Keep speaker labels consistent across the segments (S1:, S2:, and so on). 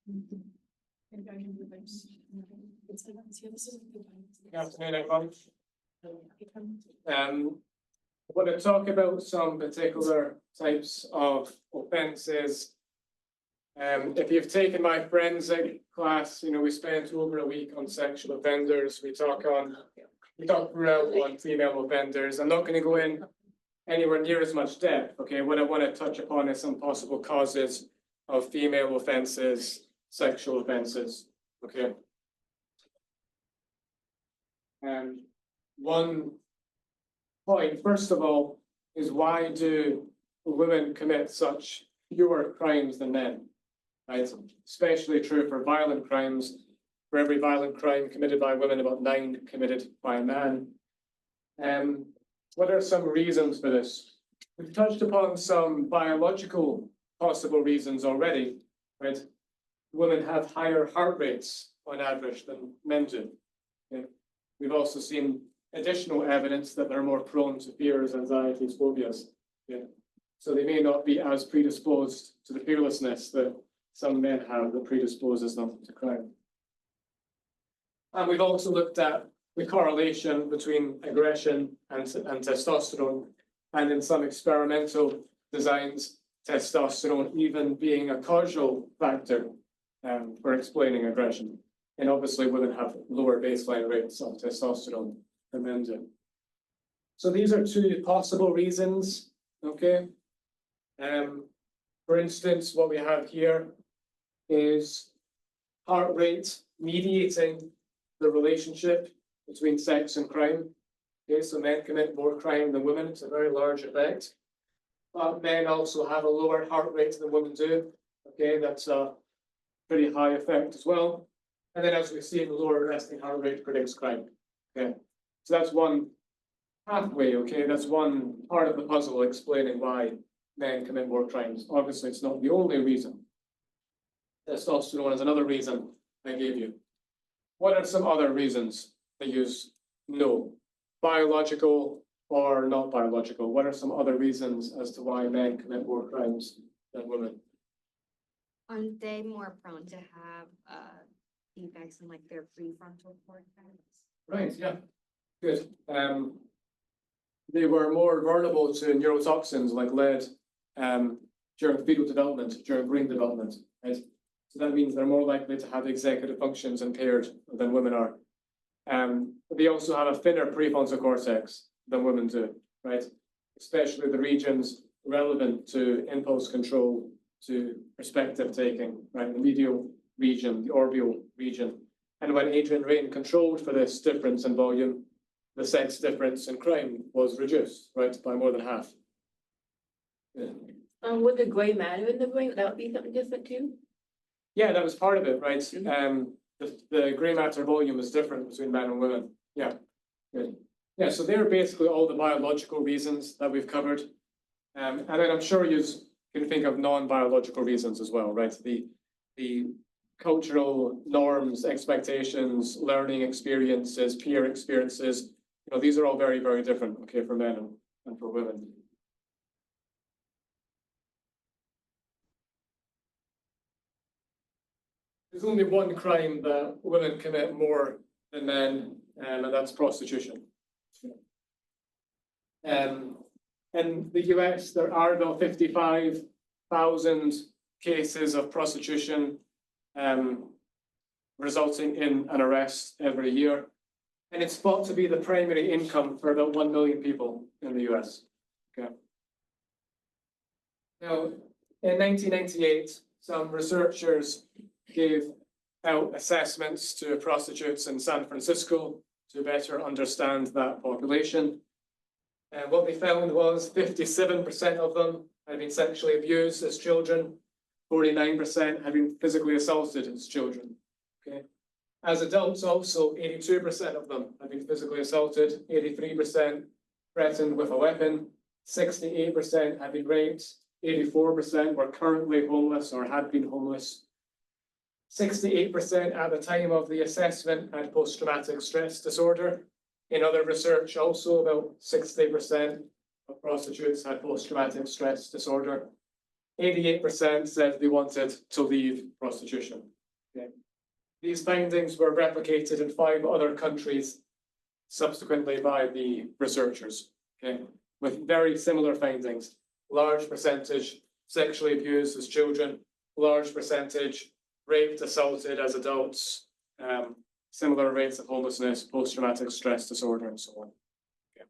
S1: Good afternoon, everyone. I want to talk about some particular types of offences. If you've taken my forensic class, we spent over a week on sexual offenders. We talk throughout on female offenders. I'm not going to go in anywhere near as much depth. Okay, what I want to touch upon is some possible causes of female offences, sexual offences. Okay. One point, first of all, is why do women commit such fewer crimes than men? Right? Especially true for violent crimes. For every violent crime committed by women, about 9 committed by a man. What are some reasons for this? We've touched upon some biological possible reasons already, right? Women have higher heart rates on average than men do. Okay? We've also seen additional evidence that they're more prone to fears, anxieties, phobias. Okay? So they may not be as predisposed to the fearlessness that some men have that predisposes them to crime. And we've also looked at the correlation between aggression and testosterone, and in some experimental designs, testosterone even being a causal factor for explaining aggression. And obviously women have lower baseline rates of testosterone than men do. So these are 2 possible reasons, okay? For instance, what we have here is heart rate mediating the relationship between sex and crime. Okay, so men commit more crime than women. It's a very large effect. But men also have a lower heart rate than women do. Okay, that's a pretty high effect as well. And then as we see, the lower resting heart rate predicts crime. Okay, so that's one pathway. Okay, that's one part of the puzzle explaining why men commit more crimes. Obviously, it's not the only reason. Testosterone is another reason I gave you. What are some other reasons that you know, biological or not biological? What are some other reasons as to why men commit more crimes than women?
S2: Aren't they more prone to have defects in like their prefrontal cortex?
S1: Right, yeah, good. They were more vulnerable to neurotoxins like lead during fetal development, during brain development, right? So that means they're more likely to have executive functions impaired than women are. They also have a thinner prefrontal cortex than women do, right? Especially the regions relevant to impulse control, to perspective taking, right? The medial region, the orbital region. And when Adrian Raine controlled for this difference in volume, the sex difference in crime was reduced, right, by more than half. Yeah.
S3: Would the gray matter in the brain, would that be something different too?
S1: Yeah, that was part of it, right? The grey matter volume is different between men and women. Yeah, good. Yeah, so they're basically all the biological reasons that we've covered. And then I'm sure you can think of non-biological reasons as well, right? The cultural norms, expectations, learning experiences, peer experiences, these are all very, very different, okay, for men and for women. There's only one crime that women commit more than men, and that's prostitution. In the US, there are about 55,000 cases of prostitution resulting in an arrest every year. And it's thought to be the primary income for about 1 million people in the US. Okay. Now, in 1998, some researchers gave out assessments to prostitutes in San Francisco to better understand that population. And what they found was 57% of them had been sexually abused as children, 49% had been physically assaulted as children. Okay. As adults also, 82% of them had been physically assaulted, 83% threatened with a weapon, 68% had been raped, 84% were currently homeless or had been homeless. 68% at the time of the assessment had post-traumatic stress disorder. In other research also, about 60% of prostitutes had post-traumatic stress disorder. 88% said they wanted to leave prostitution. Okay. These findings were replicated in 5 other countries subsequently by the researchers, okay, with very similar findings. Large percentage sexually abused as children, large percentage raped, assaulted as adults, similar rates of homelessness, post-traumatic stress disorder, and so on. Okay.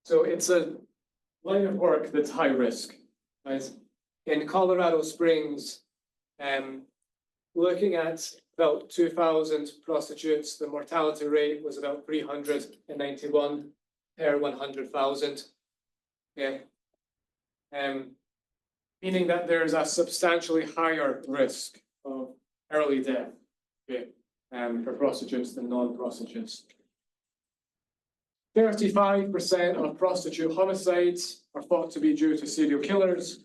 S1: So it's a line of work that's high risk, right? In Colorado Springs, looking at about 2,000 prostitutes, the mortality rate was about 391 per 100,000. Okay. Meaning that there's a substantially higher risk of early death, okay, for prostitutes than non-prostitutes. 35% of prostitute homicides are thought to be due to serial killers,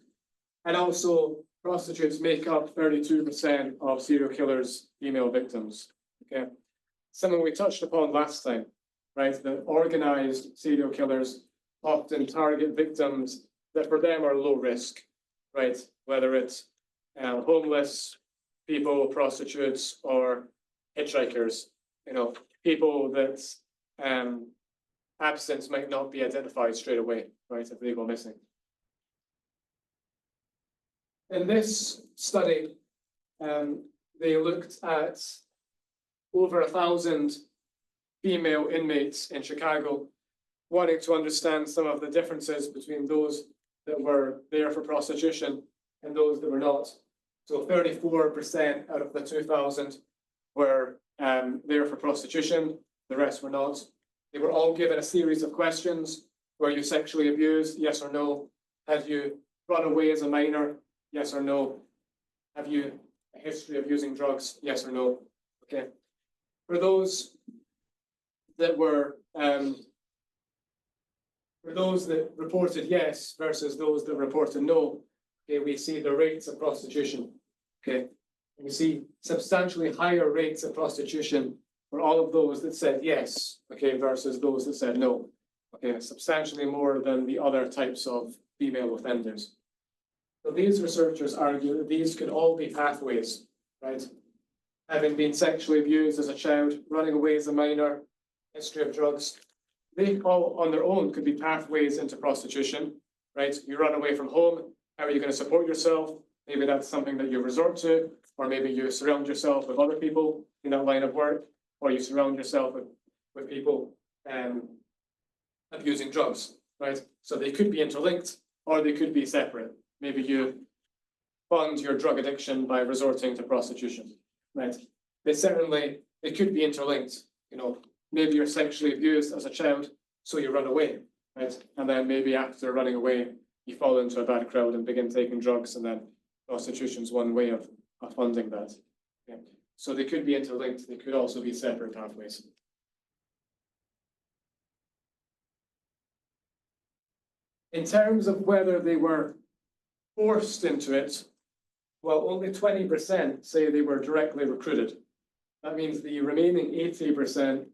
S1: and also prostitutes make up 32% of serial killers' female victims. Okay, something we touched upon last time, right? That organized serial killers often target victims that for them are low risk, right? Whether it's homeless people, prostitutes, or hitchhikers, people that absence might not be identified straight away, right, if they go missing. In this study, they looked at over 1,000 female inmates in Chicago, wanting to understand some of the differences between those that were there for prostitution and those that were not. So 34% out of the 2,000 were there for prostitution, the rest were not. They were all given a series of questions. Were you sexually abused? Yes or no. Had you run away as a minor? Yes or no. Have you a history of using drugs? Yes or no. Okay. For those that were reported yes versus those that reported no, okay, we see the rates of prostitution. Okay. And we see substantially higher rates of prostitution for all of those that said yes, okay, versus those that said no. Okay, substantially more than the other types of female offenders. So these researchers argue that these could all be pathways, right? Having been sexually abused as a child, running away as a minor, history of drugs, they all on their own could be pathways into prostitution, right? You run away from home, how are you going to support yourself? Maybe that's something that you resort to, or maybe you surround yourself with other people in that line of work, or you surround yourself with people abusing drugs, right? So they could be interlinked, or they could be separate. Maybe you fund your drug addiction by resorting to prostitution, right? They could be interlinked. Maybe you're sexually abused as a child, so you run away, right? And then maybe after running away, you fall into a bad crowd and begin taking drugs, and then prostitution's one way of funding that. Okay. So they could be interlinked. They could also be separate pathways. In terms of whether they were forced into it, well, only 20% say they were directly recruited. That means the remaining 80%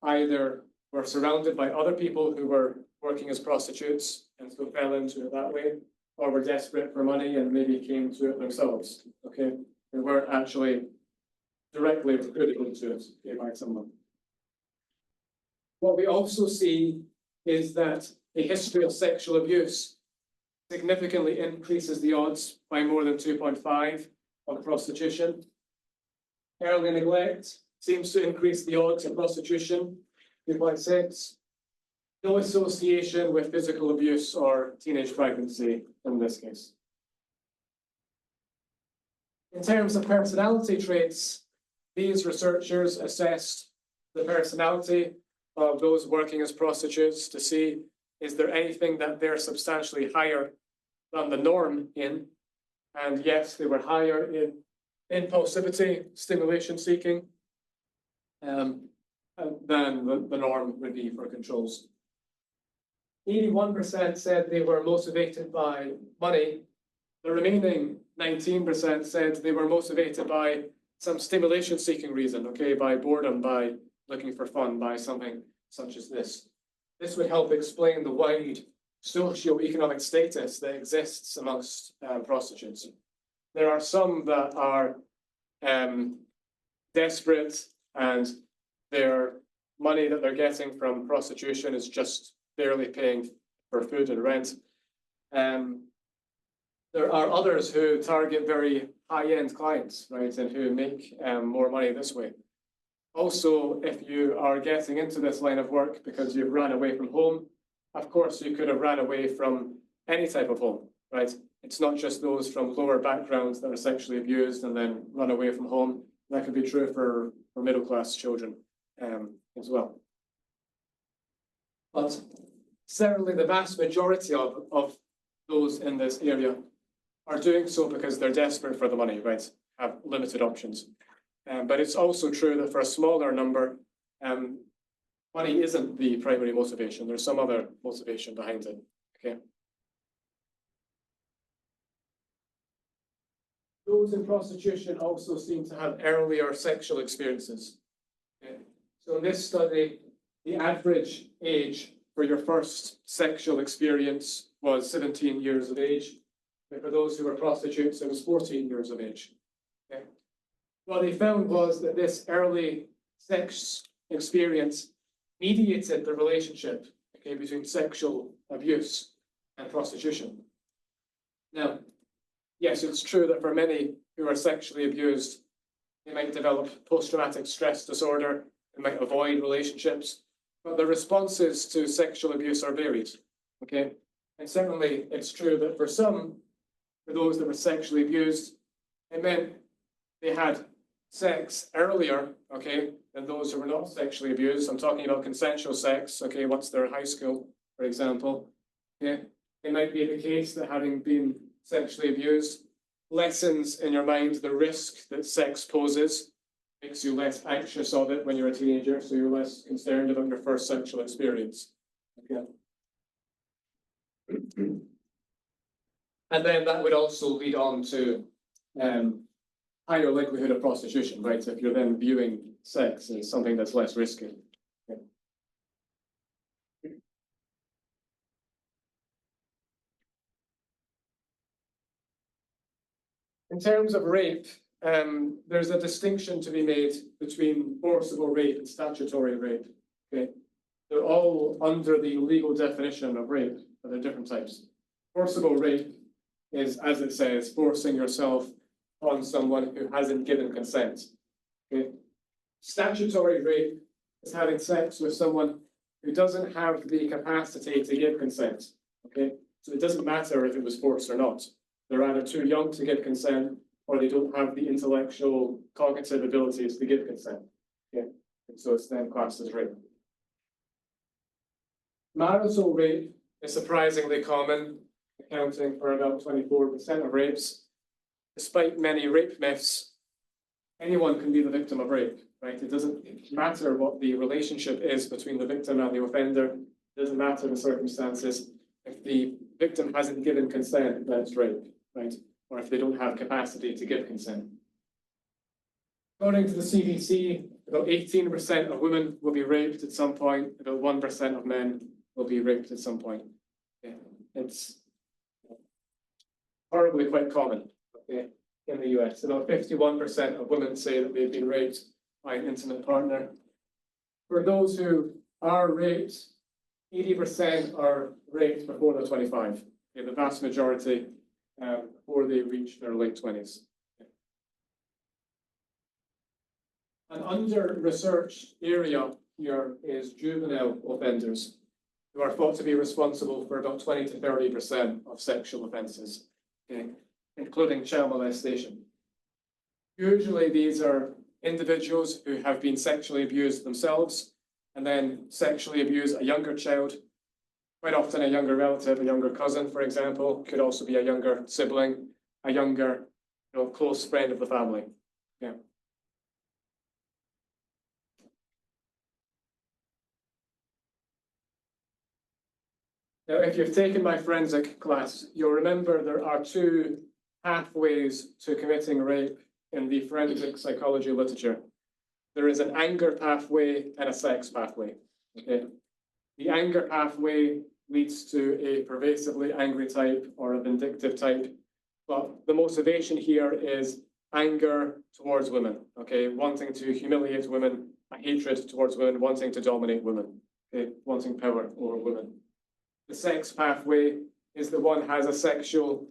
S1: either were surrounded by other people who were working as prostitutes and so fell into it that way, or were desperate for money and maybe came to it themselves. Okay, they weren't actually directly recruited into it by someone. What we also see is that a history of sexual abuse significantly increases the odds by more than 2.5 of prostitution. Early neglect seems to increase the odds of prostitution, 2.6. No association with physical abuse or teenage pregnancy in this case. In terms of personality traits, these researchers assessed the personality of those working as prostitutes to see, is there anything that they're substantially higher than the norm in? And yes, they were higher in impulsivity, stimulation seeking, than the norm would be for controls. 81% said they were motivated by money. The remaining 19% said they were motivated by some stimulation seeking reason, okay, by boredom, by looking for fun, by something such as this. This would help explain the wide socio-economic status that exists amongst prostitutes. There are some that are desperate and their money that they're getting from prostitution is just barely paying for food and rent. There are others who target very high-end clients, right, and who make more money this way. Also, if you are getting into this line of work because you've ran away from home, of course, you could have ran away from any type of home, right? It's not just those from lower backgrounds that are sexually abused and then run away from home. That could be true for middle-class children as well. But certainly the vast majority of those in this area are doing so because they're desperate for the money, right? Have limited options. But it's also true that for a smaller number, money isn't the primary motivation. There's some other motivation behind it, okay? Those in prostitution also seem to have earlier sexual experiences. Okay? So in this study, the average age for your first sexual experience was 17 years of age. But for those who were prostitutes, it was 14 years of age. Okay? What they found was that this early sex experience mediated the relationship, okay, between sexual abuse and prostitution. Now, yes, it's true that for many who are sexually abused, they might develop post-traumatic stress disorder, they might avoid relationships, but the responses to sexual abuse are varied, okay? And certainly it's true that for some, for those that were sexually abused, it meant they had sex earlier, okay, than those who were not sexually abused. I'm talking about consensual sex, okay, once they're in high school, for example. Okay, it might be the case that having been sexually abused lessens in your mind the risk that sex poses, makes you less anxious of it when you're a teenager, so you're less concerned about your first sexual experience. Okay. And then that would also lead on to higher likelihood of prostitution, right? If you're then viewing sex as something that's less risky. Okay. In terms of rape, there's a distinction to be made between forcible rape and statutory rape. Okay, they're all under the legal definition of rape, but they're different types. Forcible rape is, as it says, forcing yourself on someone who hasn't given consent. Okay, statutory rape is having sex with someone who doesn't have the capacity to give consent. Okay, so it doesn't matter if it was forced or not. They're either too young to give consent or they don't have the intellectual cognitive abilities to give consent. Okay, and so it's then classed as rape. Marital rape is surprisingly common, accounting for about 24% of rapes. Despite many rape myths, anyone can be the victim of rape, right? It doesn't matter what the relationship is between the victim and the offender. It doesn't matter the circumstances. If the victim hasn't given consent, then it's rape, right? Or if they don't have capacity to give consent. According to the CDC, about 18% of women will be raped at some point, about 1% of men will be raped at some point. Yeah. It's horribly quite common, okay, in the US. About 51% of women say that they've been raped by an intimate partner. For those who are raped, 80% are raped before they're 25. Okay, the vast majority before they reach their late 20s. An under-researched area here is juvenile offenders, who are thought to be responsible for about 20 to 30% of sexual offences, okay, including child molestation. Usually these are individuals who have been sexually abused themselves and then sexually abuse a younger child. Quite often a younger relative, a younger cousin, for example, could also be a younger sibling, a younger, close friend of the family. Yeah. Now, if you've taken my forensic class, you'll remember there are two pathways to committing rape in the forensic psychology literature. There is an anger pathway and a sex pathway. Okay. The anger pathway leads to a pervasively angry type or a vindictive type, but the motivation here is anger towards women, okay, wanting to humiliate women, a hatred towards women, wanting to dominate women, okay, wanting power over women. The sex pathway is the one has a sexual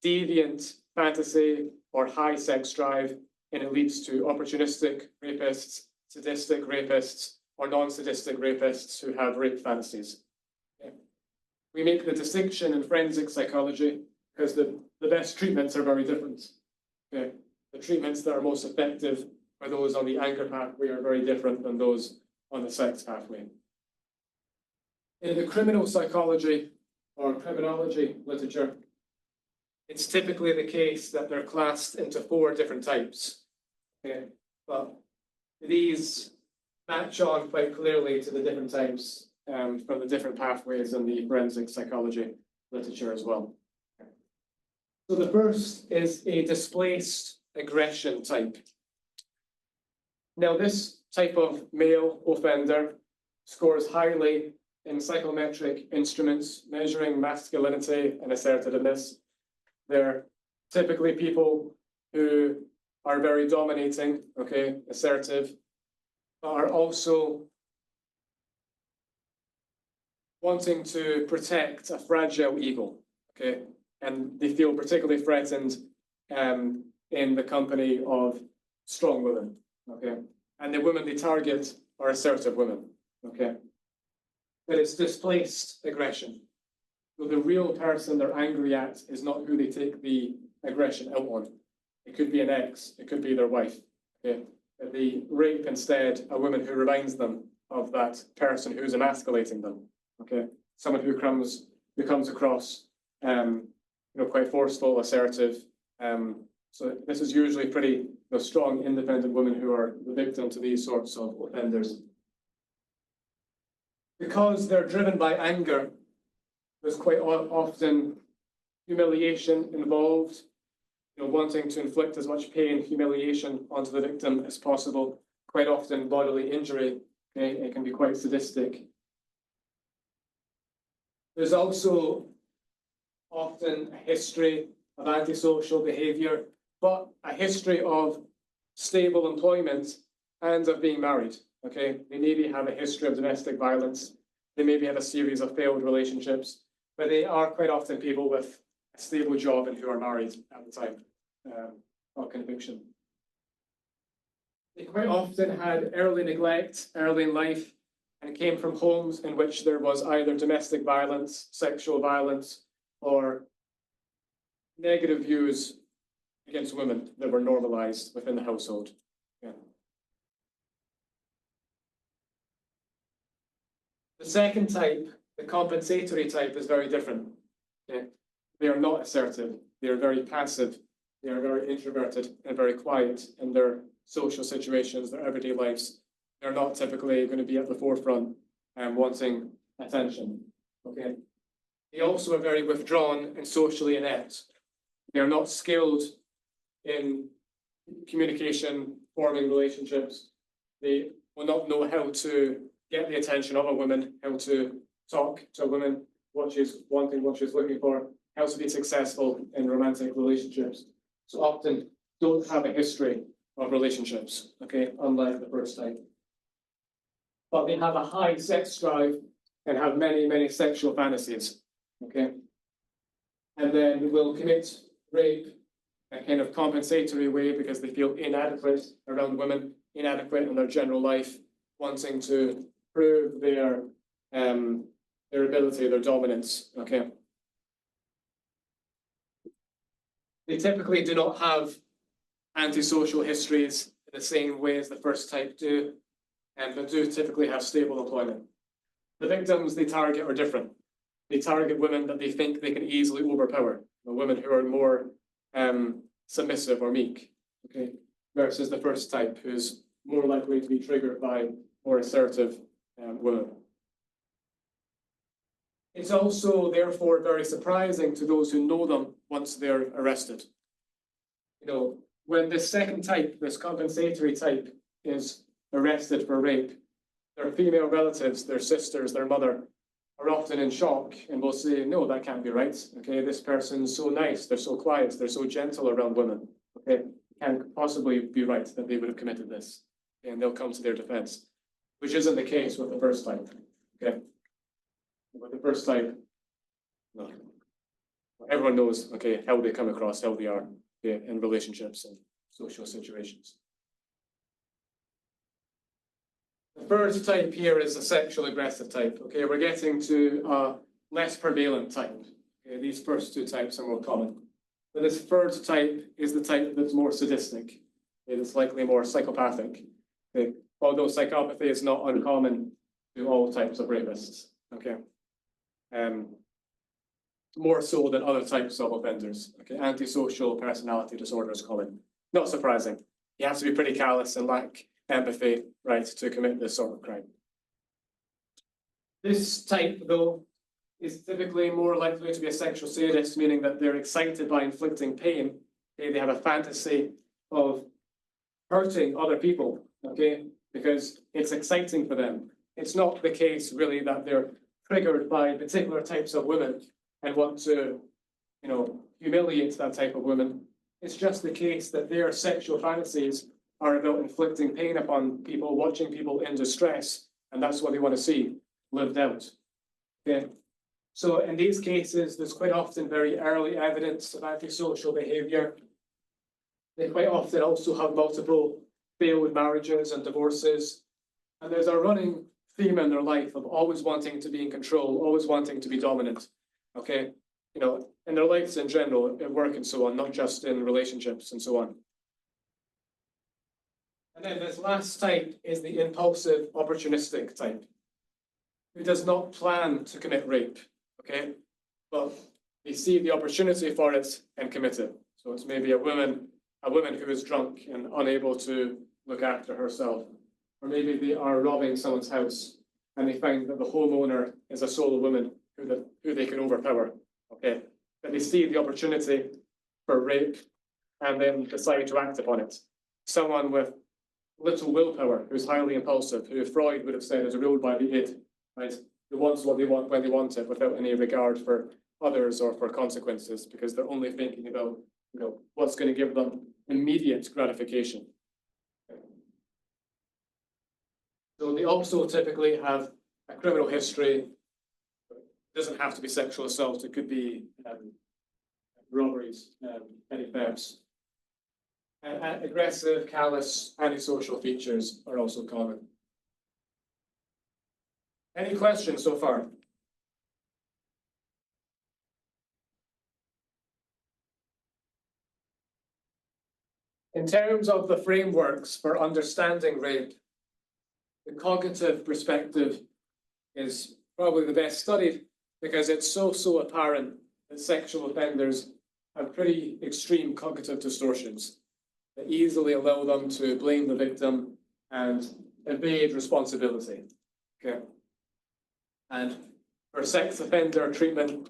S1: deviant fantasy or high sex drive, and it leads to opportunistic rapists, sadistic rapists, or non-sadistic rapists who have rape fantasies. Okay. We make the distinction in forensic psychology because the best treatments are very different. Okay. The treatments that are most effective for those on the anger pathway are very different than those on the sex pathway. In the criminal psychology or criminology literature, it's typically the case that they're classed into 4 different types. Okay. But these match on quite clearly to the different types from the different pathways in the forensic psychology literature as well. So the first is a displaced aggression type. Now, this type of male offender scores highly in psychometric instruments measuring masculinity and assertiveness. They're typically people who are very dominating, okay, assertive, but are also wanting to protect a fragile ego, okay, and they feel particularly threatened in the company of strong women, okay, and the women they target are assertive women, okay, but it's displaced aggression. So the real person they're angry at is not who they take the aggression out on. It could be an ex, it could be their wife, okay, but they rape instead a woman who reminds them of that person who's emasculating them, okay, someone who comes across quite forceful, assertive. So this is usually pretty strong, independent women who are the victim to these sorts of offenders. Because they're driven by anger, there's quite often humiliation involved, wanting to inflict as much pain, humiliation onto the victim as possible, quite often bodily injury, okay? It can be quite sadistic. There's also often a history of antisocial behavior, but a history of stable employment and of being married, okay? They maybe have a history of domestic violence. They maybe have a series of failed relationships, but they are quite often people with a stable job and who are married at the time of conviction. They quite often had early neglect early in life and came from homes in which there was either domestic violence, sexual violence, or negative views against women that were normalized within the household. Yeah. The second type, the compensatory type, is very different. Okay? They are not assertive. They are very passive. They are very introverted and very quiet in their social situations, their everyday lives. They're not typically going to be at the forefront and wanting attention. Okay. They also are very withdrawn and socially inept. They are not skilled in communication, forming relationships. They will not know how to get the attention of a woman, how to talk to a woman, what she's wanting, what she's looking for, how to be successful in romantic relationships. So often don't have a history of relationships, okay, unlike the first type. But they have a high sex drive and have many, many sexual fantasies, okay? And then will commit rape in a kind of compensatory way because they feel inadequate around women, inadequate in their general life, wanting to prove their ability, their dominance, okay? They typically do not have antisocial histories in the same way as the first type do, but do typically have stable employment. The victims they target are different. They target women that they think they can easily overpower, women who are more submissive or meek, okay, versus the first type, who's more likely to be triggered by more assertive women. It's also, therefore, very surprising to those who know them once they're arrested. When this second type, this compensatory type, is arrested for rape, their female relatives, their sisters, their mother, are often in shock and will say, no, that can't be right. Okay, this person's so nice, they're so quiet, they're so gentle around women. Okay, it can't possibly be right that they would have committed this. And they'll come to their defense, which isn't the case with the first type. Okay, with the first type, no. Everyone knows, okay, how they come across, how they are, okay, in relationships and social situations. The first type here is a sexual aggressive type. Okay, we're getting to a less prevalent type. Okay, these first two types are more common. But this third type is the type that's more sadistic. Okay, it's likely more psychopathic. Okay, although psychopathy is not uncommon to all types of rapists. Okay, more so than other types of offenders. Okay, antisocial personality disorders call it. Not surprising. You have to be pretty callous and lack empathy, right, to commit this sort of crime. This type, though, is typically more likely to be a sexual sadist, meaning that they're excited by inflicting pain. Okay, they have a fantasy of hurting other people, okay, because it's exciting for them. It's not the case, really, that they're triggered by particular types of women and want to, humiliate that type of woman. It's just the case that their sexual fantasies are about inflicting pain upon people, watching people in distress, and that's what they want to see lived out. Okay. So in these cases, there's quite often very early evidence of antisocial behavior. They quite often also have multiple failed marriages and divorces. And there's a running theme in their life of always wanting to be in control, always wanting to be dominant. Okay, in their lives in general, at work and so on, not just in relationships and so on. And then this last type is the impulsive, opportunistic type, who does not plan to commit rape, okay? But they see the opportunity for it and commit it. So it's maybe a woman who is drunk and unable to look after herself. Or maybe they are robbing someone's house and they find that the homeowner is a solo woman who they can overpower, okay? But they see the opportunity for rape and then decide to act upon it. Someone with little willpower, who's highly impulsive, who Freud would have said is ruled by the id, right? Who wants what they want when they want it without any regard for others or for consequences, because they're only thinking about, what's going to give them immediate gratification. So they also typically have a criminal history. It doesn't have to be sexual assault, it could be robberies, petty thefts. Aggressive, callous, antisocial features are also common. Any questions so far? In terms of the frameworks for understanding rape, the cognitive perspective is probably the best studied because it's so apparent that sexual offenders have pretty extreme cognitive distortions that easily allow them to blame the victim and evade responsibility. Okay. And for sex offender treatment,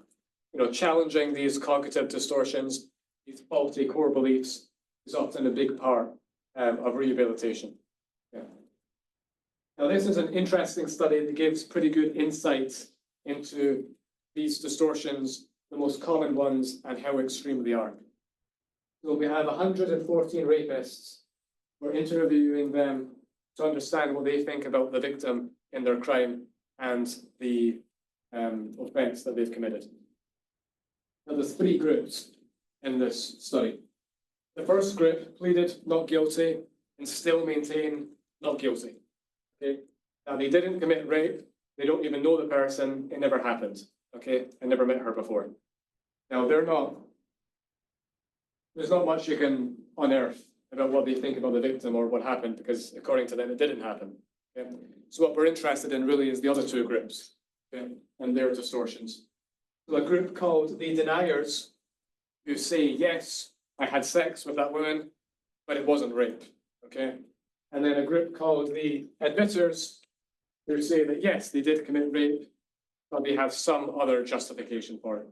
S1: challenging these cognitive distortions, these faulty core beliefs, is often a big part of rehabilitation. Yeah. Now, this is an interesting study that gives pretty good insight into these distortions, the most common ones, and how extreme they are. So we have 114 rapists. We're interviewing them to understand what they think about the victim in their crime and the offense that they've committed. Now, there's 3 groups in this study. The first group pleaded not guilty and still maintain not guilty. Okay? Now, they didn't commit rape. They don't even know the person. It never happened. Okay? I never met her before. Now, there's not much you can unearth about what they think about the victim or what happened, because according to them, it didn't happen. Okay? So what we're interested in really is the other 2 groups, okay, and their distortions. So a group called the deniers, who say, yes, I had sex with that woman, but it wasn't rape, okay? And then a group called the admitters, who say that, yes, they did commit rape, but they have some other justification for it.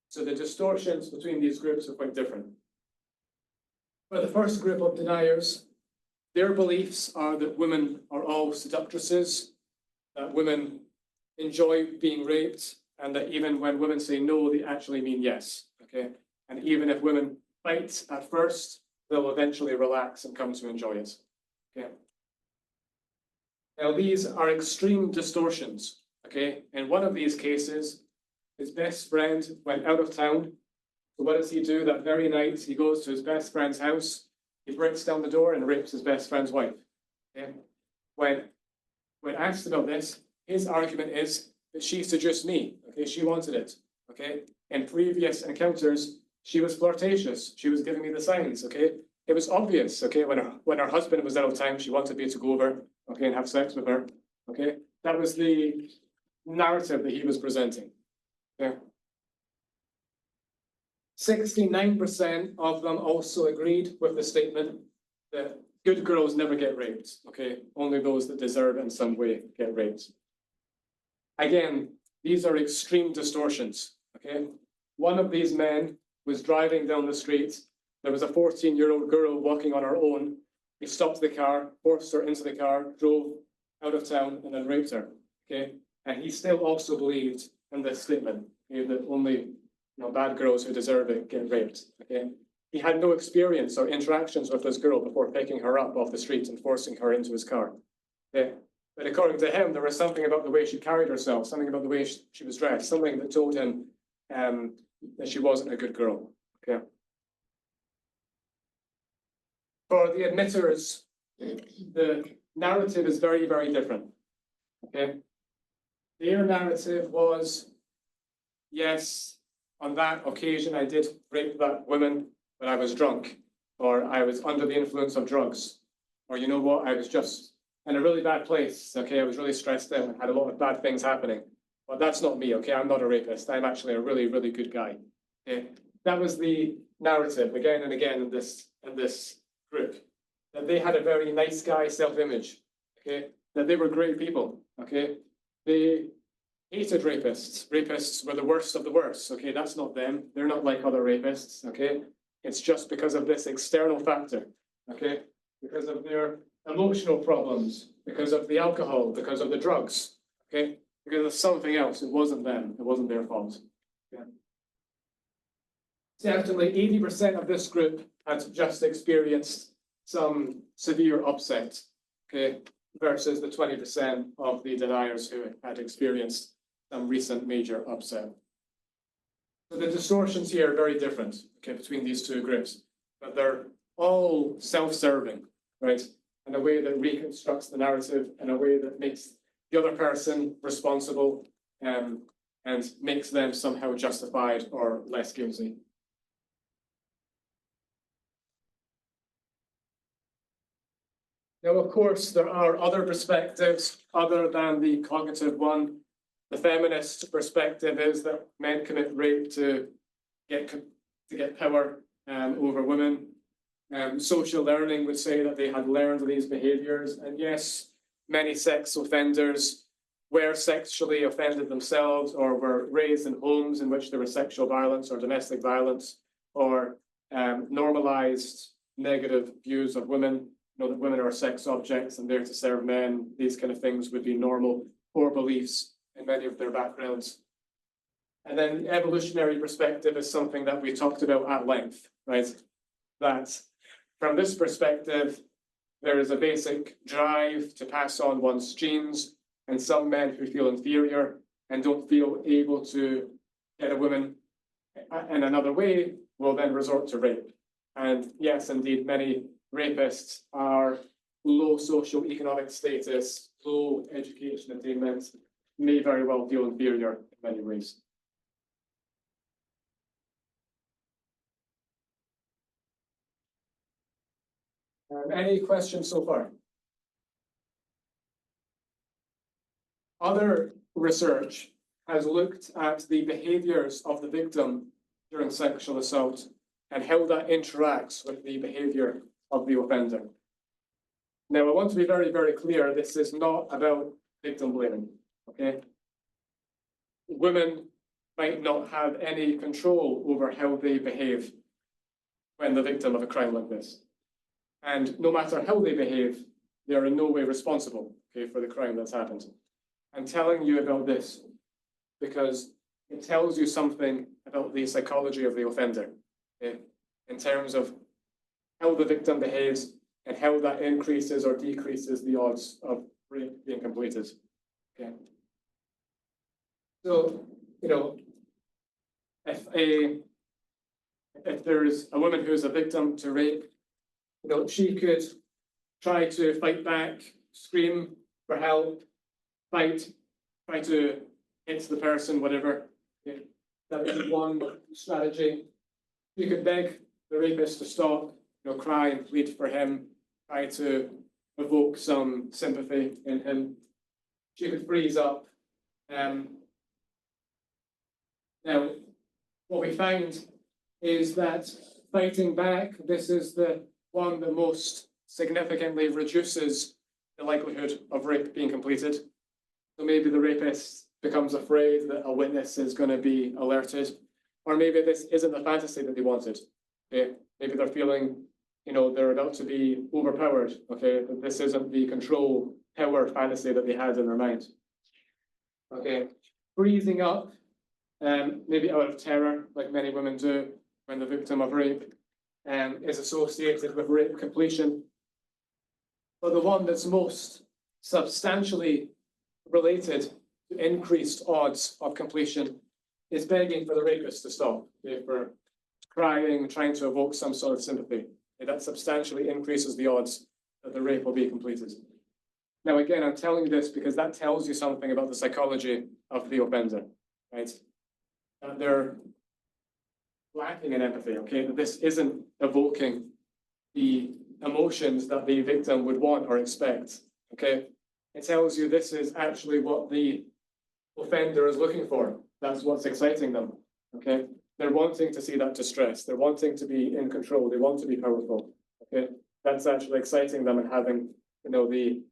S1: So the distortions between these groups are quite different. For the first group of deniers, Their beliefs are that women are all seductresses, that women enjoy being raped, and that even when women say no, they actually mean yes, okay? And even if women fight at first, they'll eventually relax and come to enjoy it, okay? Now, these are extreme distortions, okay? In one of these cases, his best friend went out of town. So what does he do that very night? He goes to his best friend's house, he breaks down the door and rapes his best friend's wife, okay? When asked about this, his argument is that she seduced me, okay? She wanted it, okay? In previous encounters, she was flirtatious. She was giving me the signs, okay? It was obvious, okay? When her husband was out of town, she wanted me to go over, okay, and have sex with her, okay? That was the narrative that he was presenting, okay? 69% of them also agreed with the statement that good girls never get raped, okay? Only those that deserve in some way get raped. Again, these are extreme distortions, okay? One of these men was driving down the street. There was a 14-year-old girl walking on her own. He stopped the car, forced her into the car, drove out of town, and then raped her, okay? And he still also believed in this statement, okay, that only bad girls who deserve it get raped, okay? He had no experience or interactions with this girl before picking her up off the street and forcing her into his car, okay? But according to him, there was something about the way she carried herself, something about the way she was dressed, something that told him that she wasn't a good girl, okay? For the admitters, the narrative is very, very different, okay? Their narrative was, yes, on that occasion, I did rape that woman, but I was drunk, or I was under the influence of drugs, or you know what, I was just in a really bad place, okay? I was really stressed out and had a lot of bad things happening. But that's not me, okay? I'm not a rapist. I'm actually a really, really good guy, okay? That was the narrative again and again in this group, that they had a very nice guy self-image, okay? That they were great people, okay? They hated rapists. Rapists were the worst of the worst, okay? That's not them. They're not like other rapists, okay? It's just because of this external factor, okay? Because of their emotional problems, because of the alcohol, because of the drugs, okay? Because of something else. It wasn't them. It wasn't their fault. Okay? Certainly, 80% of this group had just experienced some severe upset, okay, versus the 20% of the deniers who had experienced some recent major upset. So the distortions here are very different, okay, between these two groups, but they're all self-serving, right? In a way that reconstructs the narrative, in a way that makes the other person responsible, and makes them somehow justified or less guilty. Now, of course, there are other perspectives other than the cognitive one. The feminist perspective is that men commit rape to get power over women. Social learning would say that they had learned these behaviors, and yes, many sex offenders were sexually offended themselves or were raised in homes in which there was sexual violence or domestic violence, or normalized negative views of women, that women are sex objects and there to serve men. These kind of things would be normal core beliefs in many of their backgrounds. And then the evolutionary perspective is something that we talked about at length, right? That from this perspective, there is a basic drive to pass on one's genes, and some men who feel inferior and don't feel able to get a woman in another way will then resort to rape. And yes, indeed, many rapists are low socioeconomic status, low education attainment, may very well feel inferior in many ways. Any questions so far? Other research has looked at the behaviors of the victim during sexual assault and how that interacts with the behavior of the offender. Now, I want to be very, very clear, this is not about victim blaming, okay? Women might not have any control over how they behave when the victim of a crime like this. And no matter how they behave, they are in no way responsible, okay, for the crime that's happened. I'm telling you about this because it tells you something about the psychology of the offender, okay, in terms of how the victim behaves and how that increases or decreases the odds of rape being completed. Okay. So, you know, if there's a woman who's a victim to rape, you know, she could try to fight back, scream for help, fight, try to hit the person, whatever. Okay. That would be one strategy. You could beg the rapist to stop, you know, cry and plead for him, try to evoke some sympathy in him. She could freeze up. Now, what we find is that fighting back, this is the one that most significantly reduces the likelihood of rape being completed. So maybe the rapist becomes afraid that a witness is going to be alerted, or maybe this isn't the fantasy that they wanted. Okay, maybe they're feeling, you know, they're about to be overpowered. Okay, that this isn't the control power fantasy that they had in their mind. Okay, freezing up, maybe out of terror, like many women do when the victim of rape is associated with rape completion. But the one that's most substantially related to increased odds of completion is begging for the rapist to stop, okay, for crying, trying to evoke some sort of sympathy. Okay, that substantially increases the odds that the rape will be completed. Now, again, I'm telling you this because that tells you something about the psychology of the offender, right? That they're lacking in empathy, okay? That this isn't evoking the emotions that the victim would want or expect, okay? It tells you this is actually what the offender is looking for. That's what's exciting them, okay? They're wanting to see that distress. They're wanting to be in control. They want to be powerful, okay? That's actually exciting them and having, you know, the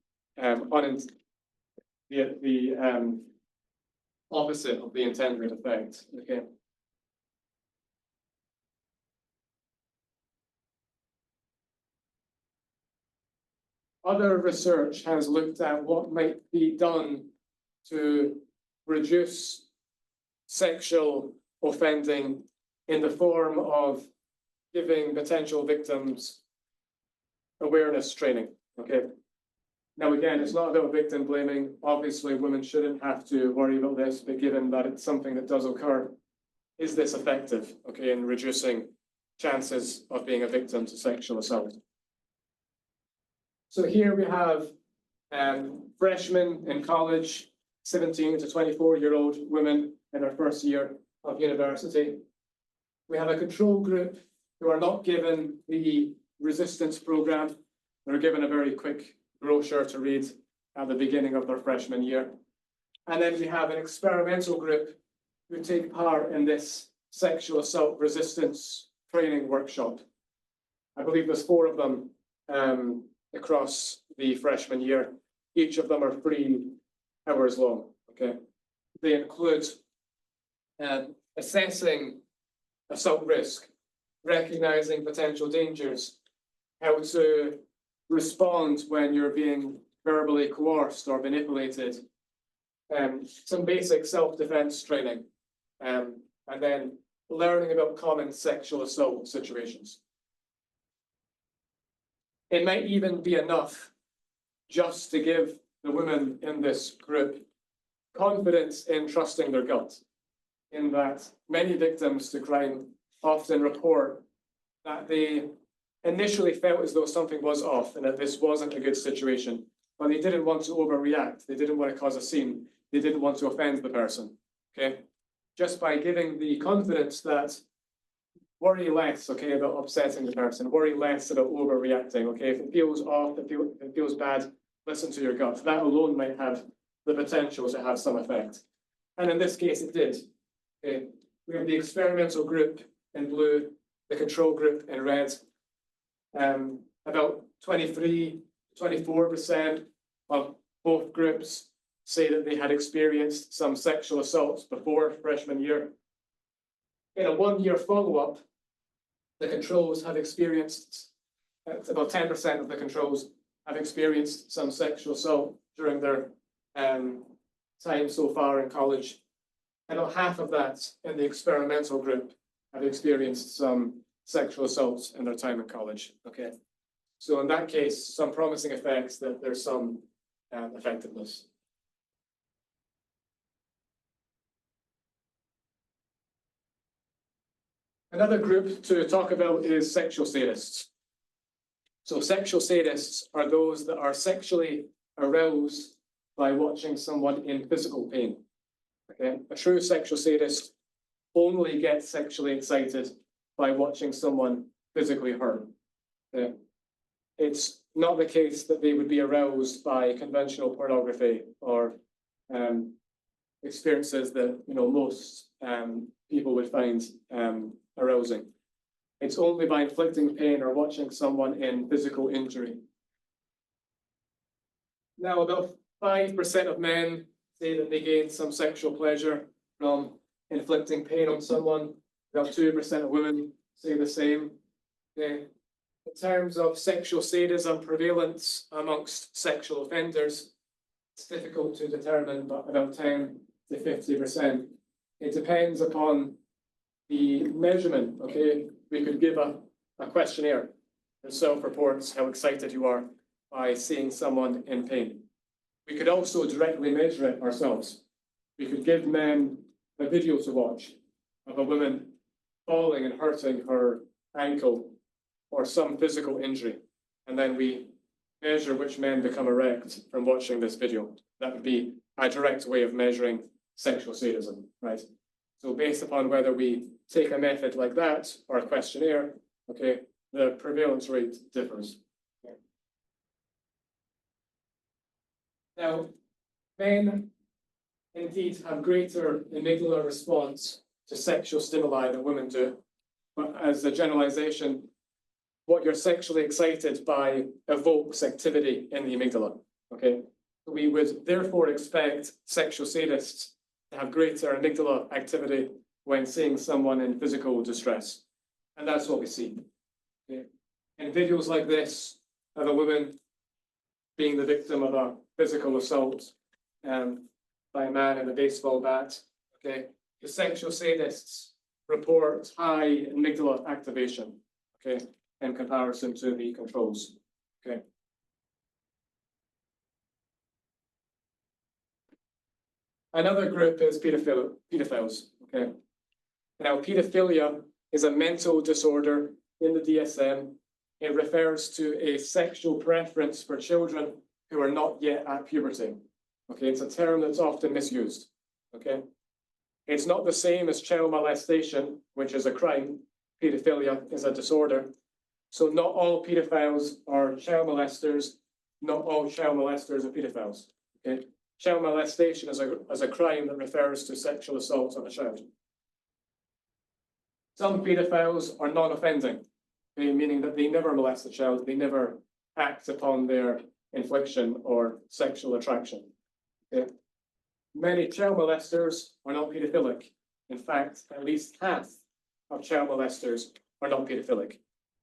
S1: opposite of the intended effect, okay? Other research has looked at what might be done to reduce sexual offending in the form of giving potential victims awareness training, okay? Now, again, it's not about victim blaming. Obviously, women shouldn't have to worry about this, but given that it's something that does occur, is this effective, okay, in reducing chances of being a victim to sexual assault? So here we have freshmen in college, 17 to 24-year-old women in their first year of university. We have a control group who are not given the resistance program. They're given a very quick brochure to read at the beginning of their freshman year. And then we have an experimental group who take part in this sexual assault resistance training workshop. I believe there's 4 of them across the freshman year. Each of them are 3 hours long, okay? They include assessing assault risk, recognizing potential dangers, how to respond when you're being verbally coerced or manipulated, some basic self-defense training, and then learning about common sexual assault situations. It might even be enough just to give the women in this group confidence in trusting their gut, in that many victims to crime often report that they initially felt as though something was off and that this wasn't a good situation, but they didn't want to overreact. They didn't want to cause a scene. They didn't want to offend the person, okay? Just by giving the confidence that worry less, okay, about upsetting the person, worry less about overreacting, okay? If it feels off, if it feels bad, listen to your gut. That alone might have the potential to have some effect. And in this case, it did. Okay? We have the experimental group in blue, the control group in red. About 23, 24% of both groups say that they had experienced some sexual assaults before freshman year. In a 1-year follow-up, the controls have experienced it's about 10% of the controls have experienced some sexual assault during their time so far in college. About half of that in the experimental group have experienced some sexual assaults in their time in college. Okay, so in that case, some promising effects that there's some effectiveness. Another group to talk about is sexual sadists. So sexual sadists are those that are sexually aroused by watching someone in physical pain. Okay, a true sexual sadist only gets sexually excited by watching someone physically hurt. Okay? It's not the case that they would be aroused by conventional pornography or experiences that most people would find arousing. It's only by inflicting pain or watching someone in physical injury. Now, about 5% of men say that they gain some sexual pleasure from inflicting pain on someone. About 2% of women say the same. Okay. In terms of sexual sadism prevalence amongst sexual offenders, it's difficult to determine, but about 10 to 50%. It depends upon the measurement. Okay, we could give a questionnaire that self-reports how excited you are by seeing someone in pain. We could also directly measure it ourselves. We could give men a video to watch of a woman falling and hurting her ankle or some physical injury, and then we measure which men become erect from watching this video. That would be a direct way of measuring sexual sadism, right? So based upon whether we take a method like that or a questionnaire, okay, the prevalence rate differs. Okay. Now, men indeed have greater amygdala response to sexual stimuli than women do, but as a generalization, what you're sexually excited by evokes activity in the amygdala, okay? We would therefore expect sexual sadists to have greater amygdala activity when seeing someone in physical distress. And that's what we see. Okay? In videos like this of a woman being the victim of a physical assault by a man in a baseball bat, okay, the sexual sadists report high amygdala activation, okay, in comparison to the controls. Okay. Another group is pedophiles. Okay. Now, pedophilia is a mental disorder in the DSM. It refers to a sexual preference for children who are not yet at puberty. Okay, it's a term that's often misused. Okay. It's not the same as child molestation, which is a crime. Pedophilia is a disorder. So not all pedophiles are child molesters. Not all child molesters are pedophiles. Okay? Child molestation is a crime that refers to sexual assault on a child. Some pedophiles are non-offending, okay? Meaning that they never molest a child. They never act upon their infliction or sexual attraction. Okay? Many child molesters are not pedophilic. In fact, at least half of child molesters are not pedophilic,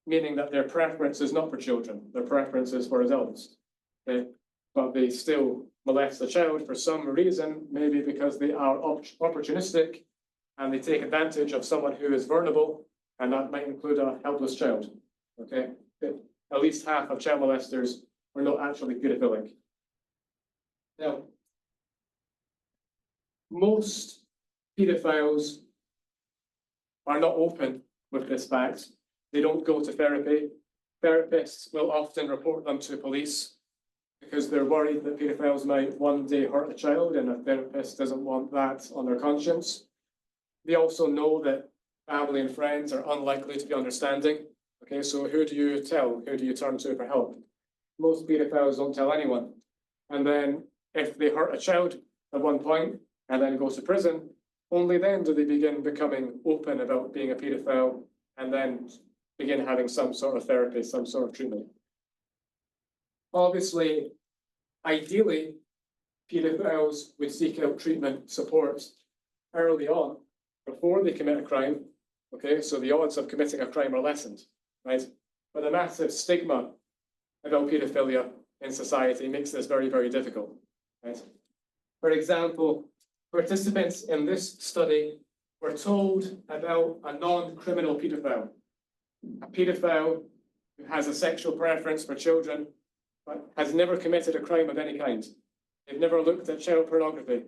S1: meaning that their preference is not for children, their preference is for adults. Okay? But they still molest a child for some reason, maybe because they are opportunistic and they take advantage of someone who is vulnerable, and that might include a helpless child. Okay? At least half of child molesters are not actually pedophilic. Now, most pedophiles are not open with this fact. They don't go to therapy. Therapists will often report them to police because they're worried that pedophiles might one day hurt a child, and a therapist doesn't want that on their conscience. They also know that family and friends are unlikely to be understanding. Okay, so who do you tell? Who do you turn to for help? Most pedophiles don't tell anyone. And then if they hurt a child at one point and then go to prison, only then do they begin becoming open about being a pedophile and then begin having some sort of therapy, some sort of treatment. Obviously, ideally, pedophiles would seek out treatment support early on before they commit a crime. Okay, so the odds of committing a crime are lessened, right? but the massive stigma about paedophilia in society makes this very, very difficult. Right? For example, participants in this study were told about a non-criminal paedophile, a paedophile who has a sexual preference for children, but has never committed a crime of any kind. They've never looked at child pornography.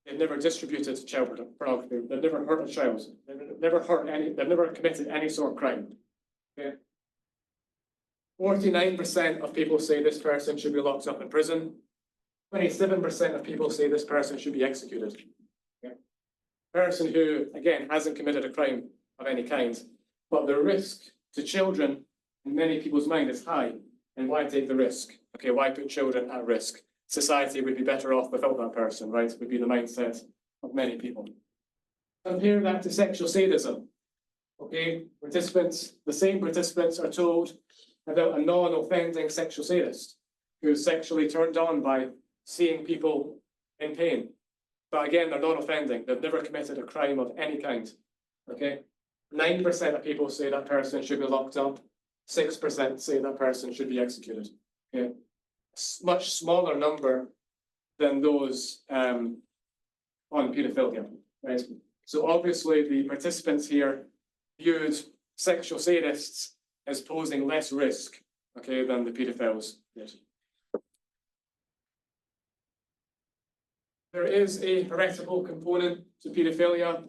S1: They've never distributed child pornography. They've never hurt a child. They've never committed any sort of crime. Okay. 49% of people say this person should be locked up in prison. 27% of people say this person should be executed. Okay. Person who, again, hasn't committed a crime of any kind, but the risk to children in many people's mind is high. And why take the risk? Okay, why put children at risk? Society would be better off without that person, right? Would be the mindset of many people. Compare that to sexual sadism. Okay, the same participants are told about a non-offending sexual sadist who's sexually turned on by seeing people in pain. But again, they're non-offending. They've never committed a crime of any kind. Okay, 9% of people say that person should be locked up. 6% say that person should be executed. Okay, much smaller number than those on paedophilia. Right. So obviously, the participants here viewed sexual sadists as posing less risk, okay, than the paedophiles did. There is a heritable component to paedophilia,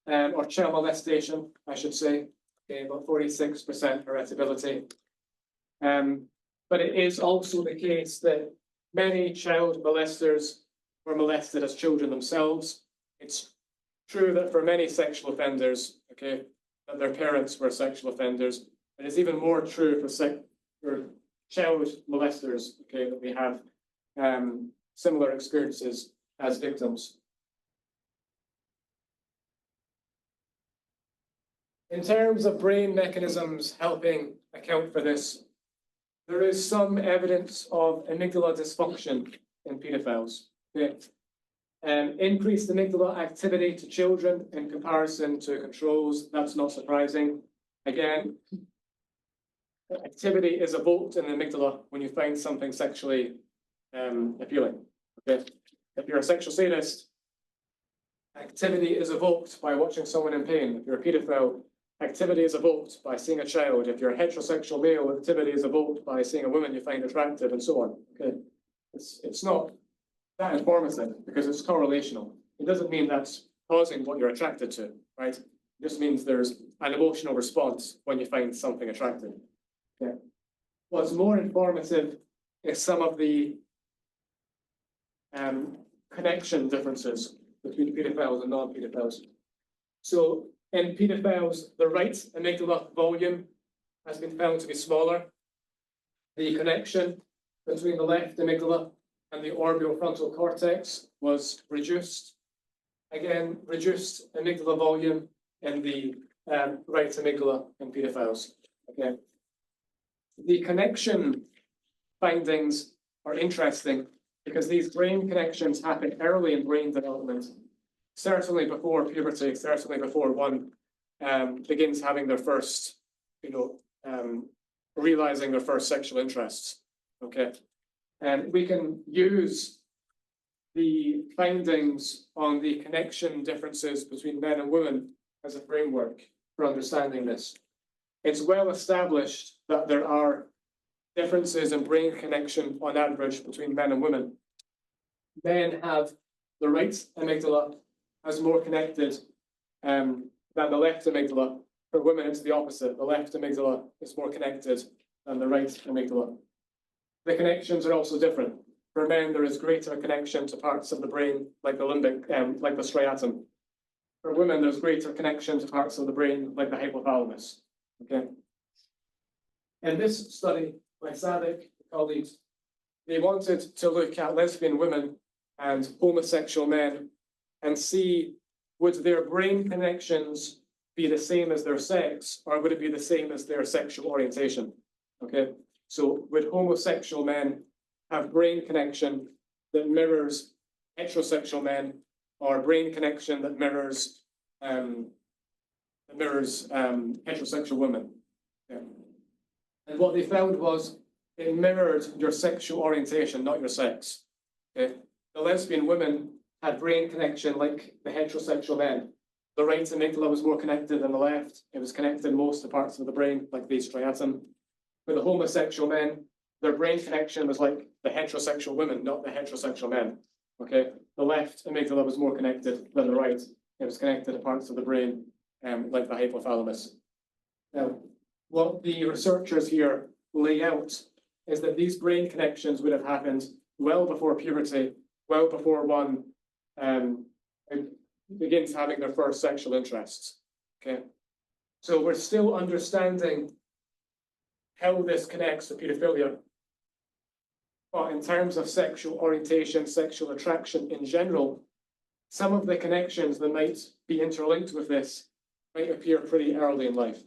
S1: or child molestation, I should say, okay, about 46% heritability. But it is also the case that many child molesters were molested as children themselves. It's true that for many sexual offenders, okay, that their parents were sexual offenders. It is even more true for child molesters, okay, that we have similar experiences as victims. In terms of brain mechanisms helping account for this, there is some evidence of amygdala dysfunction in paedophiles. Okay. Increased amygdala activity to children in comparison to controls, that's not surprising. Again, activity is evoked in the amygdala when you find something sexually appealing. Okay? If you're a sexual sadist, activity is evoked by watching someone in pain. If you're a paedophile, activity is evoked by seeing a child. If you're a heterosexual male, activity is evoked by seeing a woman you find attractive, and so on. Okay, it's not that informative because it's correlational. It doesn't mean that's causing what you're attracted to, right? It just means there's an emotional response when you find something attractive. Okay. What's more informative is some of the connection differences between paedophiles and non-paedophiles. So in paedophiles, the right amygdala volume has been found to be smaller. The connection between the left amygdala and the orbitofrontal cortex was reduced. Again, reduced amygdala volume in the right amygdala in paedophiles. Okay. The connection findings are interesting because these brain connections happen early in brain development, certainly before puberty, certainly before one begins having their first, realizing their first sexual interests. Okay, and we can use the findings on the connection differences between men and women as a framework for understanding this. It's well established that there are differences in brain connection on average between men and women. Men have the right amygdala as more connected than the left amygdala. For women, it's the opposite. The left amygdala is more connected than the right amygdala. The connections are also different. For men, there is greater connection to parts of the brain, like the limbic, like the striatum. For women, there's greater connection to parts of the brain, like the hypothalamus. Okay. In this study by Sadik colleagues, they wanted to look at lesbian women and homosexual men and see would their brain connections be the same as their sex, or would it be the same as their sexual orientation? Okay, so would homosexual men have brain connection that mirrors heterosexual men, or brain connection that mirrors heterosexual women? Yeah. And what they found was it mirrored your sexual orientation, not your sex. Okay? The lesbian women had brain connection like the heterosexual men. The right amygdala was more connected than the left. It was connected most to parts of the brain, like the striatum. For the homosexual men, their brain connection was like the heterosexual women, not the heterosexual men. Okay, the left amygdala was more connected than the right. It was connected to parts of the brain, like the hypothalamus. Now, what the researchers here lay out is that these brain connections would have happened well before puberty, well before one begins having their first sexual interests. Okay, so we're still understanding how this connects to pedophilia. But in terms of sexual orientation, sexual attraction in general, some of the connections that might be interlinked with this might appear pretty early in life.